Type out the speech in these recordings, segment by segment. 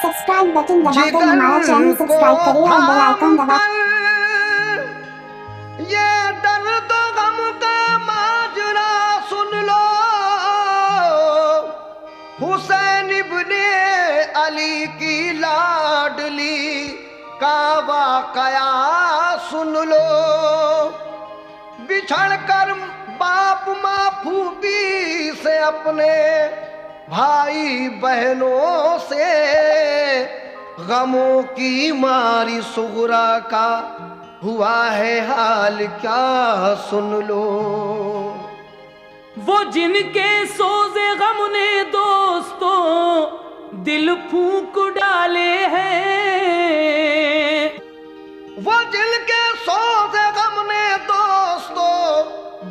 Subscribe button दबाकर हमारा channel subscribe करें और बेल आइकन दबा। ये दर्द गम का माजरा सुन लो, हुसैन इब्ने अली की लाडली का वाकया सुन लो। बिछड़ कर बाप माँ फूफी से, अपने भाई बहनों से, गमों की मारी सुगरा का हुआ है हाल क्या सुन लो। वो जिनके सोज़े गम ने दोस्तों दिल फूंक डाले हैं, वो जिनके सोज़े गम ने दोस्तों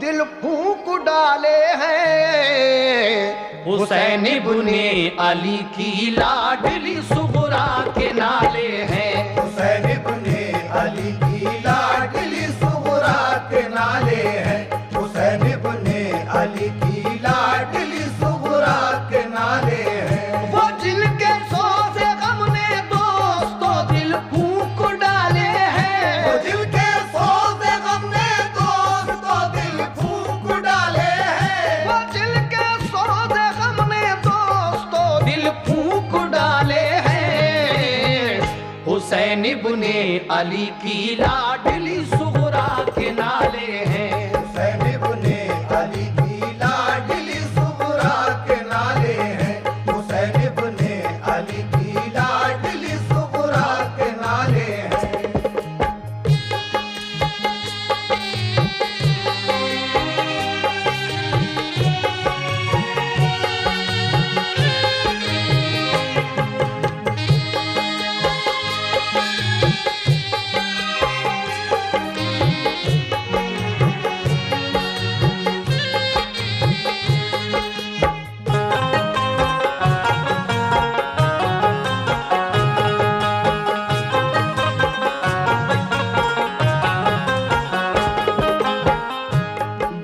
दिल फूंक डाले हैं। हुसैन इब्ने अली की लाडली सुगरा के नाले हैं। हुसैन इब्ने अली की लाडली सुगरा के नाले हैं। हुसैन इब्ने अली की लाडली सुगरा के नाले हैं। वो जिनके सोज़े गम ने दोस्तों दिल फूंक डाले हैं। वो जिनके सोज़े गम ने दोस्तों दिल फूंक डाले हैं। वो जिनके सोज़े गम ने दोस्तों दिल फूंक डाले हैं। हुसैन इब्ने अली की लाडली सुगरा के नाले हैं। हुसैन इब्ने अली की लाडली सुगरा के नाले हैं। हुसैन इब्ने अली की लाडली सुगरा के नाले हैं।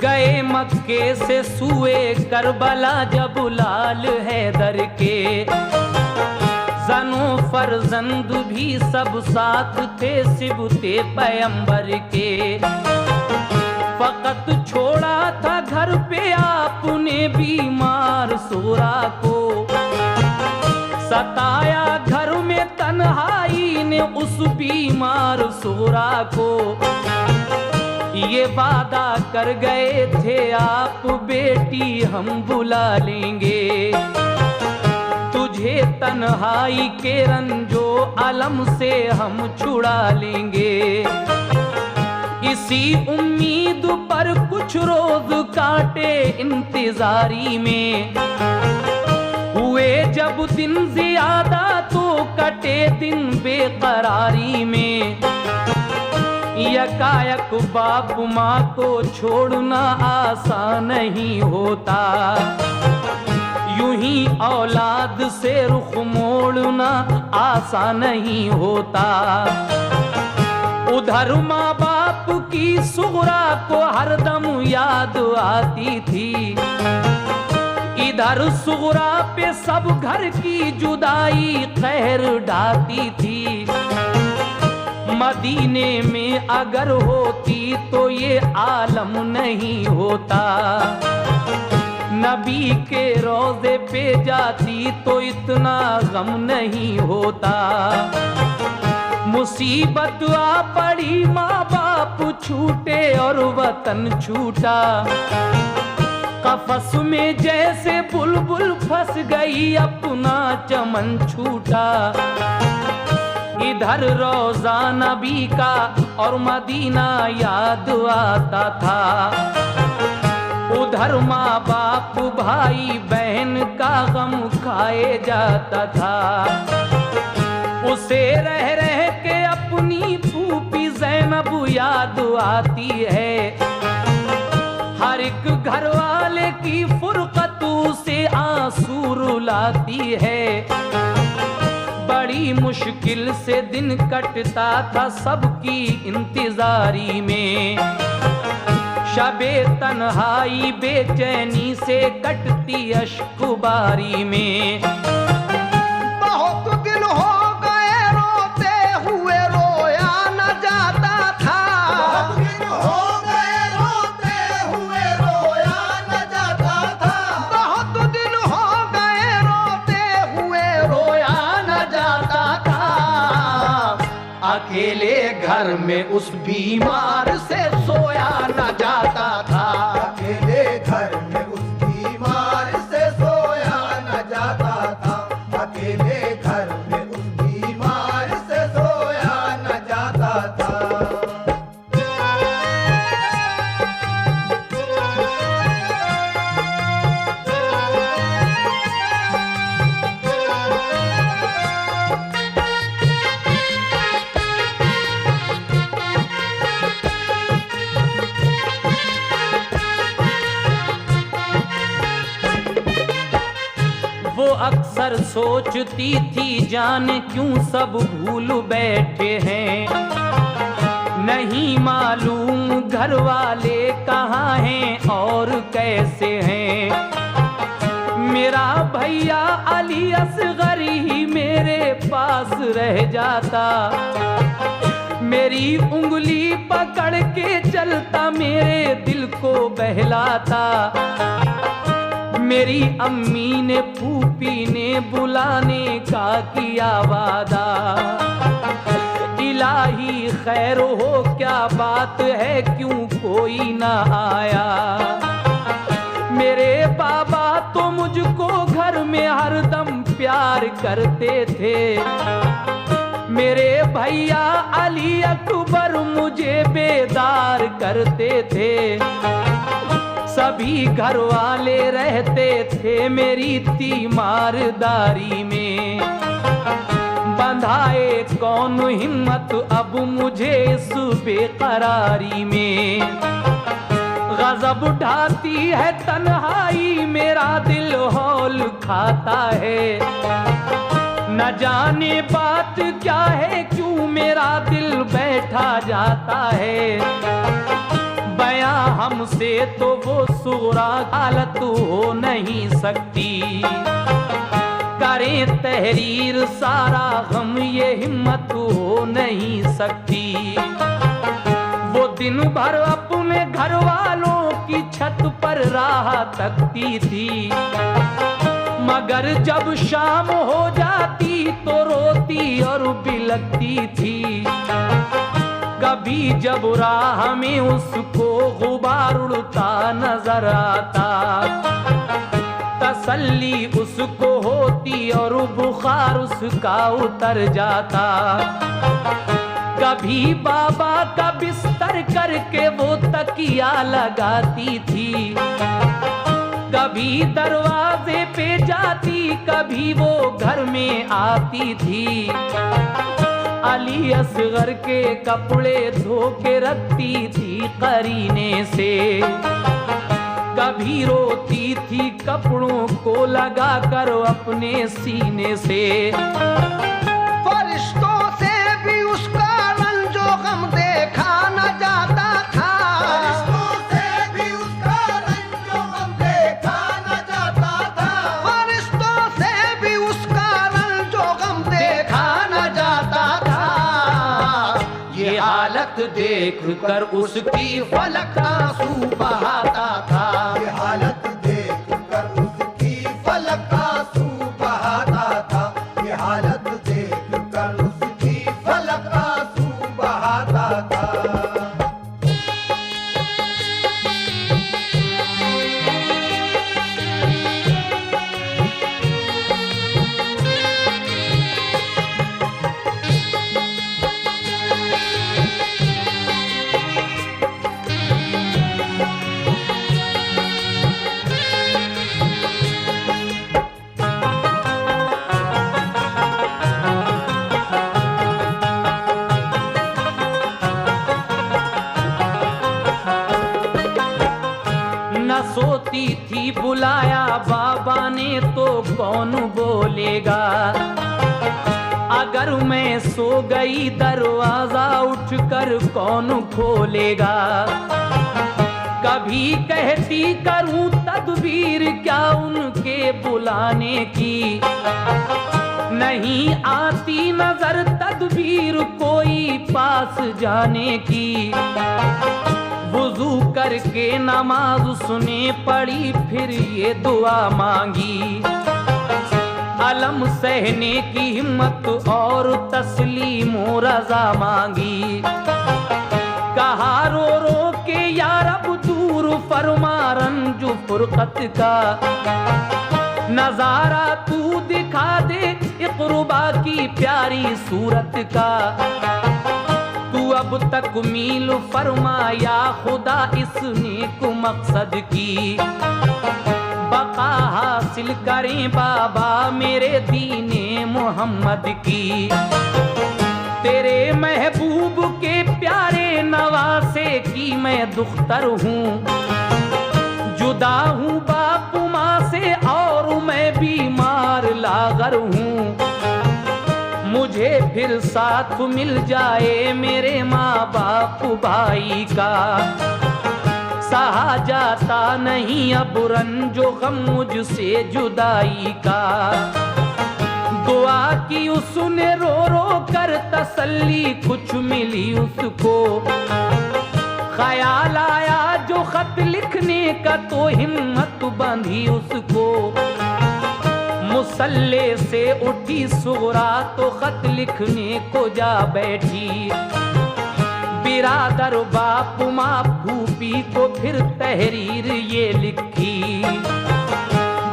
गए मक्के से सुए करबला जब लाल हैदर के, जनो फरजंद भी सब साथ थे सिबते पैगंबर के। फकत छोड़ा था घर पे आपने बीमार सूरा को, सताया घर में तन्हाई ने उस बीमार सूरा को। ये वादा कर गए थे आप बेटी हम बुला लेंगे, तुझे तन्हाई के रंजो अलम से हम छुड़ा लेंगे। इसी उम्मीद पर कुछ रोज काटे इंतजारी में, हुए जब दिन ज्यादा तो कटे दिन बेकरारी में। यकायक बाप माँ को छोड़ना आसान नहीं होता, यूं ही औलाद से रुख मोड़ना आसान नहीं होता। उधर माँ बाप की सुगरा को हरदम याद आती थी, इधर सुगरा पे सब घर की जुदाई कहर ढाती थी। मदीने में अगर होती तो ये आलम नहीं होता, नबी के रोज़े पे जाती तो इतना गम नहीं होता। मुसीबत आ पड़ी माँ बाप छूटे और वतन छूटा, कफस में जैसे बुलबुल फंस गई अपना चमन छूटा। इधर रोज़ा नबी का और मदीना याद आता था, उधर माँ बाप भाई बहन का गम खाए जाता था। उसे रह रह के अपनी फूफी ज़ैनब याद आती है, हर एक घर वाले की फुरकतों से आंसू रुलाती है। बड़ी मुश्किल से दिन कटता था सबकी इंतजारी में, शबे तन्हाई बेचैनी से कटती अश्क बारी में। बहुत दिन हो अकेले घर में उस बीमार से सोया न जाता था। अकेले घर में उस बीमार से सोया न जाता था। अकेले घर में उस बीमार से सोया न जाता था। वो अक्सर सोचती थी जाने क्यों सब भूल बैठे हैं, नहीं मालूम घर वाले कहाँ हैं और कैसे हैं। मेरा भैया अली असगर ही मेरे पास रह जाता, मेरी उंगली पकड़ के चलता, मेरे दिल को बहलाता। मेरी अम्मी ने फूफी ने बुलाने का किया वादा, इलाही खैर हो क्या बात है क्यों कोई ना आया। मेरे बाबा तो मुझको घर में हरदम प्यार करते थे, मेरे भैया अली अकबर मुझे बेदार करते थे। सभी घर वाले रहते थे मेरी तीमारदारी में, बंधाए कौन हिम्मत अब मुझे इस बेकरारी में। गजब उठाती है तन्हाई मेरा दिल हौल खाता है, न जाने बात क्या है क्यों मेरा दिल बैठा जाता है। बयां हमसे तो वो सुगरा हालत हो नहीं सकती, करें तहरीर सारा गम ये हिम्मत हो नहीं सकती। वो दिन भर अपने घर वालों की छत पर राह तकती थी, मगर जब शाम हो जाती तो रोती और बिलखती थी। कभी जब राह में उसको गुबार उड़ता नजर आता, तसल्ली उसको होती और बुखार उसका उतर जाता। कभी बाबा का बिस्तर करके वो तकिया लगाती थी, कभी दरवाजे पे जाती, कभी वो घर में आती थी। अली असगर के कपड़े धो के रखती थी करीने से, कभी रोती थी कपड़ों को लगा कर अपने सीने से। फरिश्तों से भी उसका रंजो गम देखा न जाता था, फरिश्तों से भी उसका रंजो गम देखा न जाता था। फरिश्तों से भी उसका रंजो गम देखा न जाता था। ये हालत देख कर उसकी फलक आंसू बहाता था। ये हालत देख कर उसकी फलक आंसू बहाता था। ये हालत देख कर उसकी फलक आंसू बहाता था। सोती थी बुलाया बाबा ने तो कौन बोलेगा, अगर मैं सो गई दरवाजा उठकर कौन खोलेगा। कभी कहती करूं तदबीर क्या उनके बुलाने की, नहीं आती नजर तदबीर कोई पास जाने की। वुजू करके नमाज सुने पड़ी फिर ये दुआ मांगी, अलम सहने की हिम्मत और तस्लीम व रजा मांगी। कहा रो रो के यार अब दूर फरमा रंज फुरकत का, नजारा तू दिखा दे इक़रुबा की प्यारी सूरत का। तू अब तक मील फरमाया खुदा इस नेक मकसद की, बका हासिल करें बाबा मेरे दीने मोहम्मद की। तेरे महबूब के प्यारे नवासे की मैं दुख्तर हूँ, जुदा हूँ बाप माँ से और मैं बीमार लागर हूँ। मुझे फिर साथ मिल जाए मेरे माँ बाप भाई का, सहा जाता नहीं अब रंजो गम मुझसे जुदाई का। दुआ की उसने रो रो कर तसल्ली कुछ मिली उसको, ख्याल आया जो खत लिखने का तो हिम्मत बांधी उसको। मुसल्ले से उठी सुगरा तो खत लिखने को जा बैठी, बिरादर बाप माँ फूफी को फिर तहरीर ये लिखी।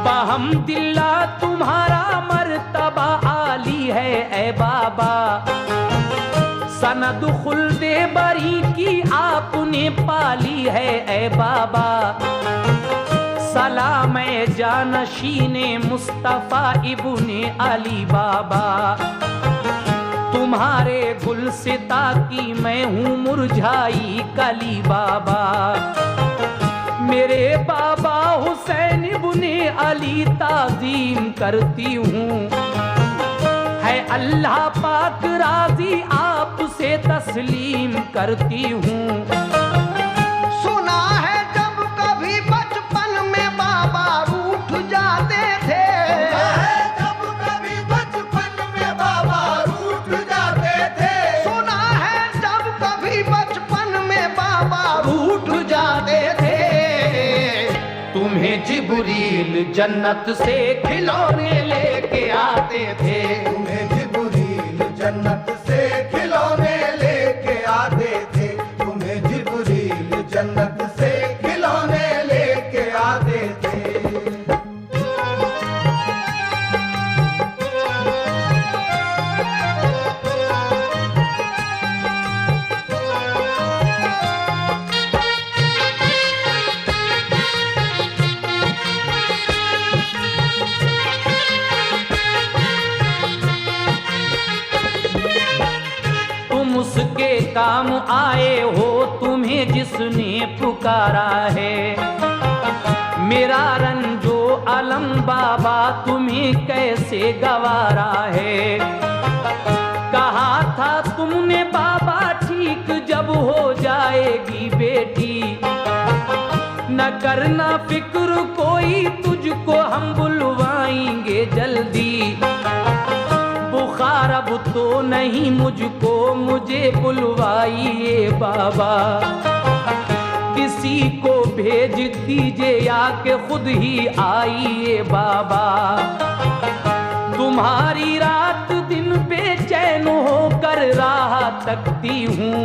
बहम्दिल्ला तुम्हारा मर्तबा आली है ए बाबा, सनद खुल्दे बरी की आपने पाली है ए बाबा। सलाम ए जानशीने मुस्तफा इब्ने अली बाबा, तुम्हारे गुलसिता की मैं हूँ मुरझाई कली बाबा। मेरे बाबा हुसैन इब्ने अली ताज़ीम करती हूँ, है अल्लाह पाक राजी आपसे तस्लीम करती हूँ। सुना है जब कभी बचपन में बाबा रूठ जाते थे, जब कभी बचपन में बाबा रूठ जाते थे। सुना है जब कभी बचपन में बाबा रूठ जाते थे। तुम्हें जिब्रील जन्नत से खिलौने लेके आते थे, तुम्हें जिब्रील जन्नत से खिलौने लेके आते थे। तुम्हें जिब्रील जन्नत से खिलौने लेके आते थे। तुम उसके काम आए हो तुम्हें जिसने पुकारा है। मेरा रंजो अलम बाबा तुम्हें कैसे गवारा है। कहा था तुमने बाबा ठीक जब हो जाएगी बेटी, न करना फिक्र कोई तुझको हम बुलवाएंगे जल्दी। बुखार अब तो नहीं मुझको मुझे बुलवाइए बाबा, किसी को भेज दीजिए या के खुद ही आइए बाबा। तुम्हारी रात दिन बेचैन होकर राह तकती हूँ,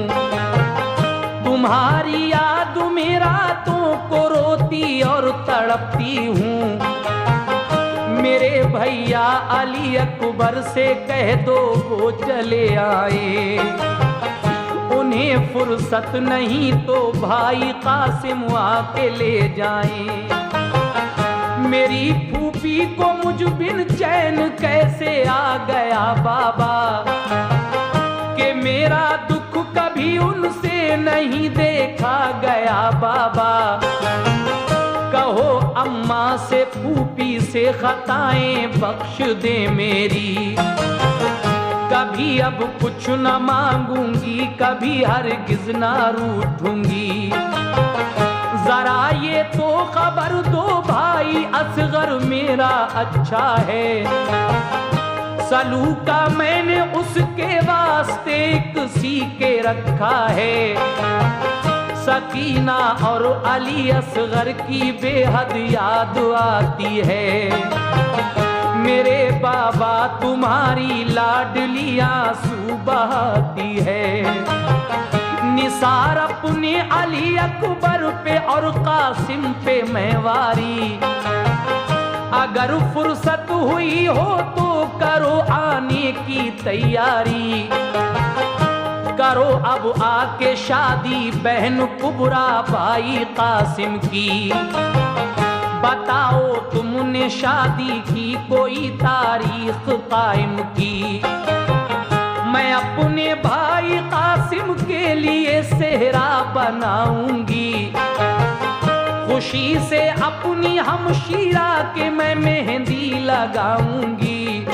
तुम्हारी याद में रातों को रोती और तड़पती हूँ। मेरे भैया अली अकबर से कह दो वो चले आए, उन्हें फुर्सत नहीं तो भाई कासिम आके ले जाएं। मेरी फूफी को मुझ बिन चैन कैसे आ गया बाबा, कि मेरा दुख कभी उनसे नहीं देखा गया बाबा। कहो अम्मा से फूफी से खताएं बख्श दे मेरी, कभी अब कुछ न मांगूंगी कभी हरगिज ना रूठूंगी। जरा ये तो खबर दो भाई असगर मेरा अच्छा है, सलूका मैंने उसके वास्ते एक सीके रखा है। सकीना और अली असगर की बेहद याद आती है, मेरे बाबा तुम्हारी लाडली आंसू बहाती है। निसार अपने अली अकबर पे और कासिम पे मैवारी, अगर फुर्सत हुई हो तो करो आने की तैयारी। करो अब आके शादी बहन कुबरा भाई कासिम की। बताओ तुमने शादी की कोई तारीख कायम की। मैं अपने भाई कासिम के लिए सेहरा बनाऊंगी। खुशी से अपनी हमशीरा के मैं मेहंदी लगाऊंगी।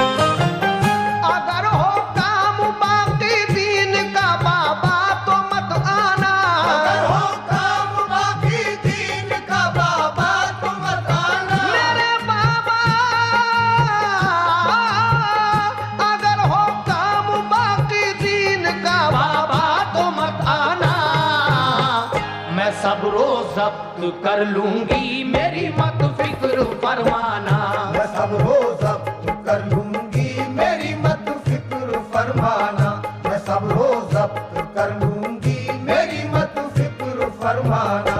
अगर हो काम बाकी दीन का बाबा तो मत आना। अगर हो काम बाकी दीन का बाबा तो मत आना। मेरे बाबा अगर हो काम बाकी दीन का बाबा तो मत आना। मैं सब्रो जब्त कर लूंगी मेरी मत फिक्र फरमाना। मैं सब रोज जब्त कर लूंगी मेरी मत फिक्र फरमाना। मैं सब रोज जब्त कर लूंगी मेरी मत फिक्र फरमाना।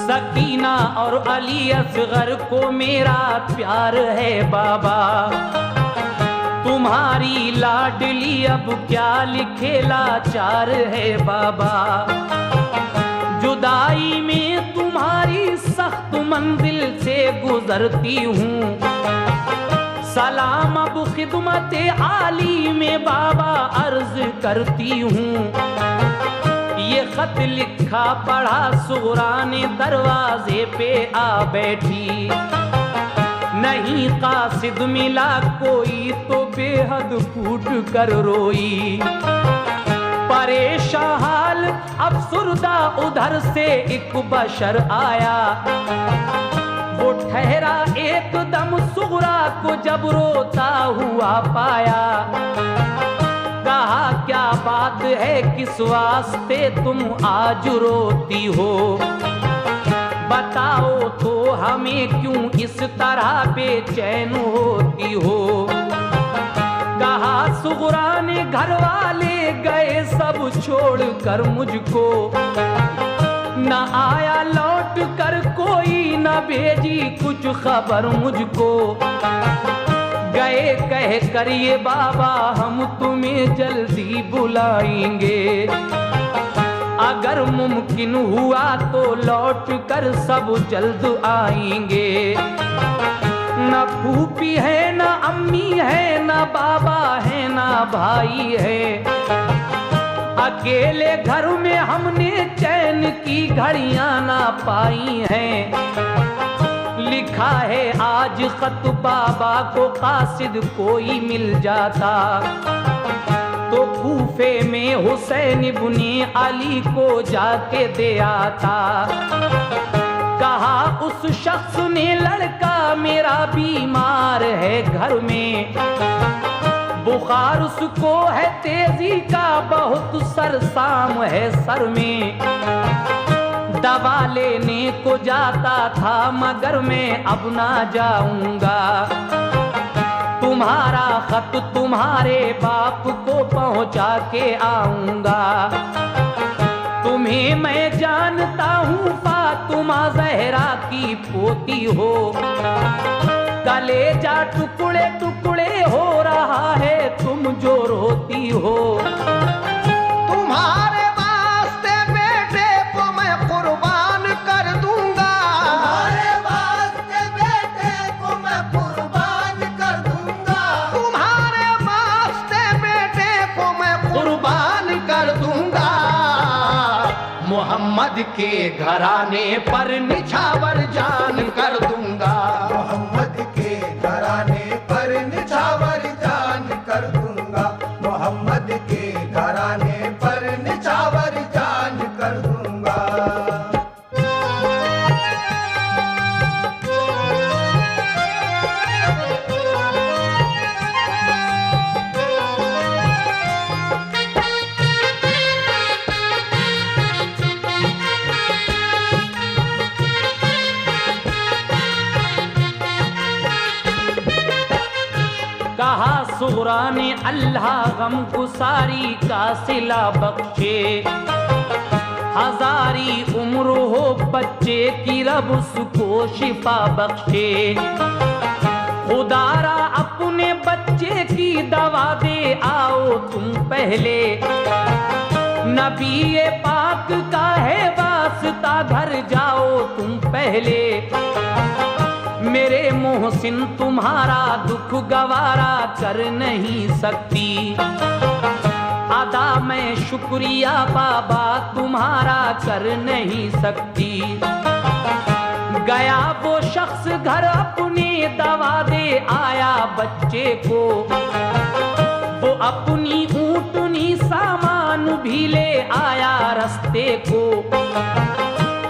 सकीना और अली असगर को मेरा प्यार है बाबा। तुम्हारी लाडली अब क्या लिखे लाचार है बाबा। जुदाई में तुम्हारी सख्त मंजिल से गुजरती हूँ। सलाम अब खिदमत आली में बाबा अर्ज करती हूँ। ये खत लिखा पढ़ा सुगरा ने दरवाजे पे आ बैठी। नहीं कासिद मिला कोई तो बेहद फूट कर रोई। परेशान हाल अफसुर्दा उधर से एक बशर आया। वो ठहरा एकदम सुगरा को जब रोता हुआ पाया। कहा क्या बात है किस वास्ते तुम आज रोती हो। बताओ तो हमें क्यों इस तरह बेचैन होती हो। कहा सुगरा ने घर वाले गए सब छोड़ कर मुझको। न आया लौट कर कोई न भेजी कुछ खबर मुझको। गए कह कर ये बाबा हम तुम्हें जल्दी बुलाएंगे। अगर मुमकिन हुआ तो लौट कर सब जल्द आएंगे। न फूफी है न अम्मी है न बाबा है न भाई है। अकेले घर में हमने चैन की घड़ियां ना पाई हैं। लिखा है आज खत बाबा को कासिद कोई मिल जाता तो कूफे में हुसैन इब्ने अली को जाके दे आता। कहा उस शख्स ने लड़का मेरा बीमार है घर में। बुखार उसको है तेजी का बहुत सरसाम है सर में। दवा लेने को जाता था मगर मैं अब ना जाऊंगा। तुम्हारा खत तुम्हारे बाप को पहुंचा के आऊंगा। तुम्हें मैं जानता हूँ फातिमा ज़हरा की पोती हो। कलेजा टुकड़े टुकड़े हो रहा है तुम जो रोती हो। तुम्हारे वास्ते बेटे को मैं कुर्बान कर दूंगा। तुम्हारे वास्ते बेटे को मैं कुर्बान कर दूंगा। तुम्हारे वास्ते बेटे को मैं कुर्बान कर दूंगा। मोहम्मद के घराने पर निछावर जान कर दूंगा। सुगरा ने अल्लाह गम गुसारी का सिला बख्शे, हजारी उम्र हो बच्चे की रब उसको शिफा बख्शे। खुदारा अपने बच्चे की दवा दे आओ तुम पहले, नबी पाक का है वास्ता घर जाओ तुम पहले। मेरे मोहसिन तुम्हारा दुख गवारा कर नहीं सकती, अदा मैं शुक्रिया बाबा तुम्हारा कर नहीं सकती। गया वो शख्स घर अपने दवा दे आया बच्चे को, वो अपनी ऊँटनी सामान भी ले आया रस्ते को।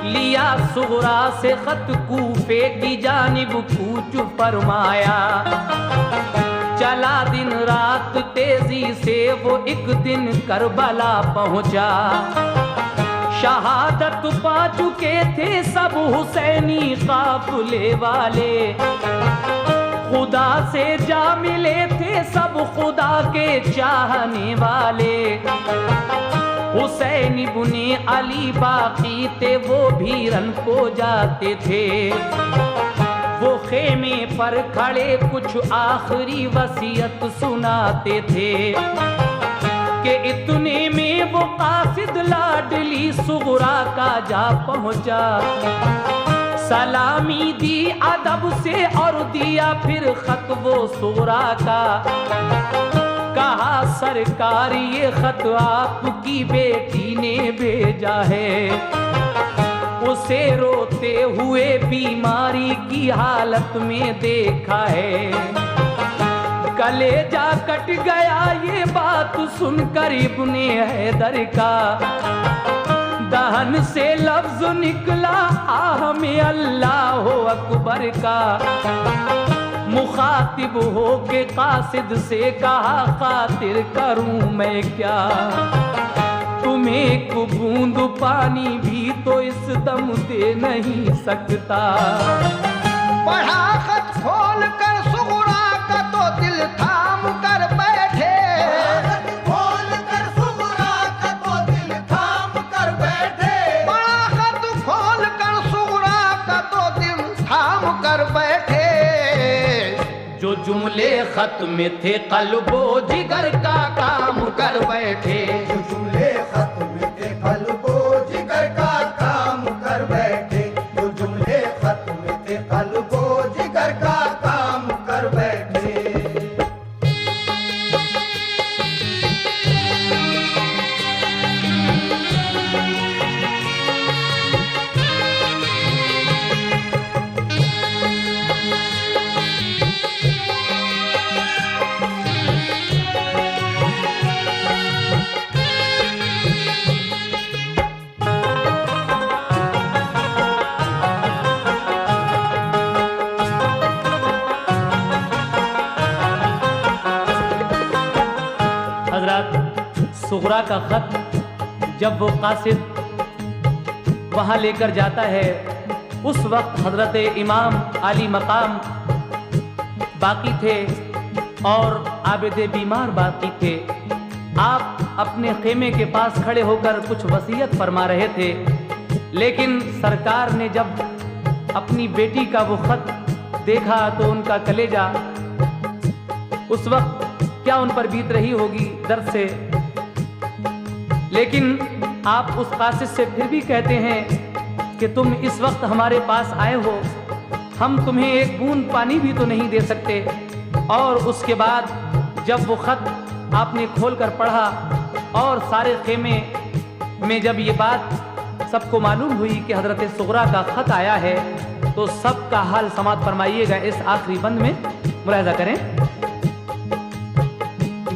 लिया सुगरा से खत कूफे की जानिब कूच फरमाया, चला दिन रात तेजी से वो एक दिन करबला पहुंचा। शहादत पा चुके थे सब हुसैनी काफिले वाले, खुदा से जा मिले थे सब खुदा के चाहने वाले। हुसैन इब्ने अली बाकी थे वो भी रन को जाते थे, वो खेमे पर खड़े कुछ आखिरी वसीयत सुनाते थे कि इतने में वो कासिद लाडली सुगरा का जा पहुंचा। सलामी दी अदब से और दिया फिर खत वो सुगरा का, कहा सरकार ये खत आपकी बेटी ने भेजा है, उसे रोते हुए बीमारी की हालत में देखा है। कलेजा कट गया ये बात सुनकर इब्ने हैदर का, दहन से लफ्ज निकला आह में अल्लाह अकबर का। मुखातिब हो के कासिद से कहा खातिर करूं मैं क्या, तुम्हें एक बूंद पानी भी तो इस दम दे नहीं सकता। पढ़ा खत खोल कर सुगरा का तो दिल थाम कर बैठे, खोल कर सुगरा का तो दिल थाम कर बैठे। पढ़ा खत खोल कर सुगरा का तो दिल थाम कर बैठे। जो जुमले खत में थे कल्बो जिगर का काम कर बैठे, जो जुमले खत में थे कल्बो जिगर का काम कर बैठे, जो जुमले खत में थे कल्बो जिगर का काम कर बैठे। सुगरा का खत जब वो कासिद वहां लेकर जाता है, उस वक्त हजरत इमाम अली मकाम बाकी थे और आबिद बीमार बाकी थे। आप अपने खेमे के पास खड़े होकर कुछ वसीयत फरमा रहे थे, लेकिन सरकार ने जब अपनी बेटी का वो खत देखा तो उनका कलेजा उस वक्त क्या उन पर बीत रही होगी दर्द से। लेकिन आप उस कासिद से फिर भी कहते हैं कि तुम इस वक्त हमारे पास आए हो, हम तुम्हें एक बूंद पानी भी तो नहीं दे सकते। और उसके बाद जब वो खत आपने खोलकर पढ़ा और सारे खेमे में जब ये बात सबको मालूम हुई कि हजरत सुगरा का खत आया है, तो सबका हाल समात फरमाइएगा इस आखिरी बंद में, मुलाहिजा करें।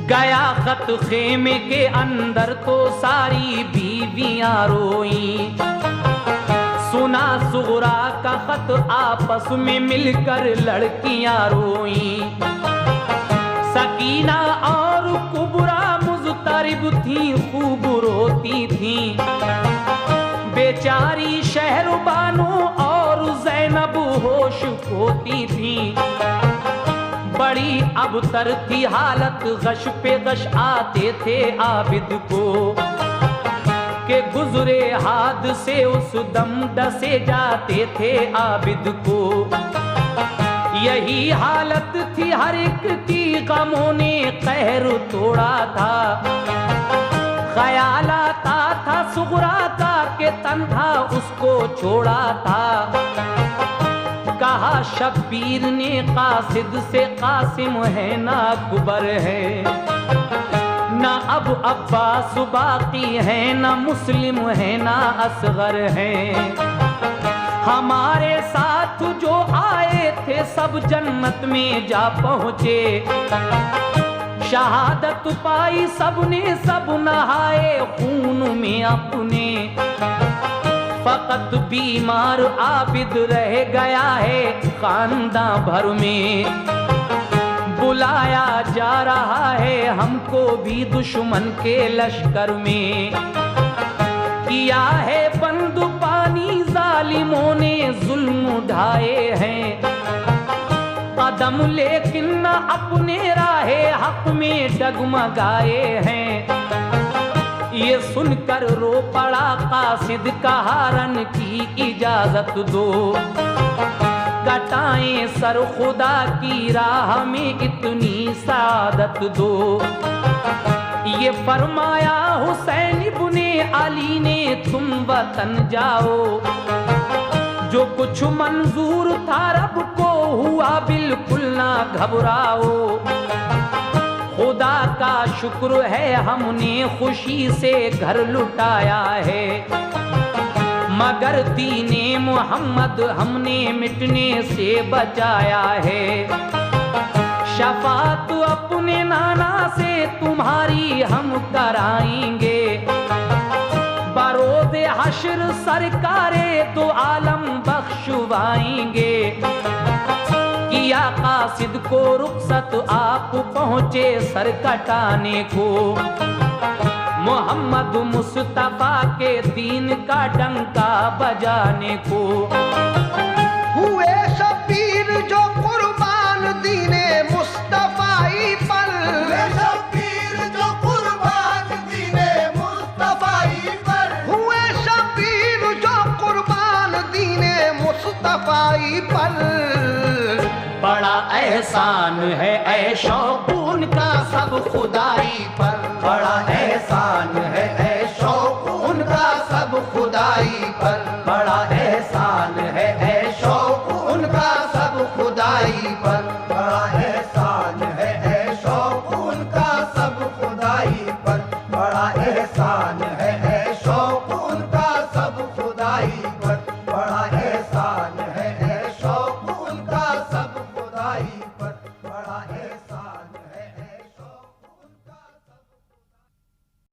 गया खत खेमे के अंदर तो सारी बीवियां रोई, सुना सुगरा का खत आपस में मिलकर लड़कियां रोई। सकीना और कुबरा मुज़तरिब थी, खूब रोती थी। बेचारी शहरबानो और ज़ैनब होश खोती थी। बड़ी अबतर थी हालत, गश पे गश आते थे आबिद को, के गुजरे हाथ से उस दम डसे जाते थे आबिद को। यही हालत थी हर एक की, गमों ने कहर तोड़ा था। ख्याल आता था सुगरा का के तन्हा उसको छोड़ा था। कहा शब्बीर ने कासिद से, कासिम है ना अकबर है, ना अब अब्बास बाकी है, ना मुस्लिम है ना असगर है। हमारे साथ जो आए थे सब जन्नत में जा पहुँचे, शहादत पाई सबने, सब नहाए खून में अपने। फकत बीमार आबिद रह गया है खानदां भर में, बुलाया जा रहा है हमको भी दुश्मन के लश्कर में। किया है बंद पानी जालिमों ने जुल्म उठाए हैं, कदम लेकिन न अपने राहे हक में डगमगाए हैं। ये सुनकर रो पड़ा कासिद, कहा रन की इजाजत दो, कटाएं सर खुदा की राह में इतनी सादत दो। ये फरमाया हुसैन इब्ने अली ने तुम वतन जाओ, जो कुछ मंजूर था रब को हुआ बिल्कुल ना घबराओ। खुदा का शुक्र है हमने खुशी से घर लुटाया है, मगर दीने मोहम्मद हमने मिटने से बचाया है। शफात अपने नाना से तुम्हारी हम कराएंगे, बरोज़े हश्र सरकारे दो आलम बख्शवाएंगे। किया कासिद को रुखसत आप पहुँचे सर कटाने को, मोहम्मद मुस्तफा के दीन का डंका बजाने को। हुए शब्बीर जो कुर्बान दीने मुस्तफाई पर, शब्बीर जो कुर्बान दीने मुस्तफाई पर, हुए शब्बीर जो कुर्बान दीने मुस्तफाई पर। बड़ा एहसान है ऐ शौक़ून का सब खुदाई पर, बड़ा एहसान है ऐ शौक़ उनका सब खुदाई पर, बड़ा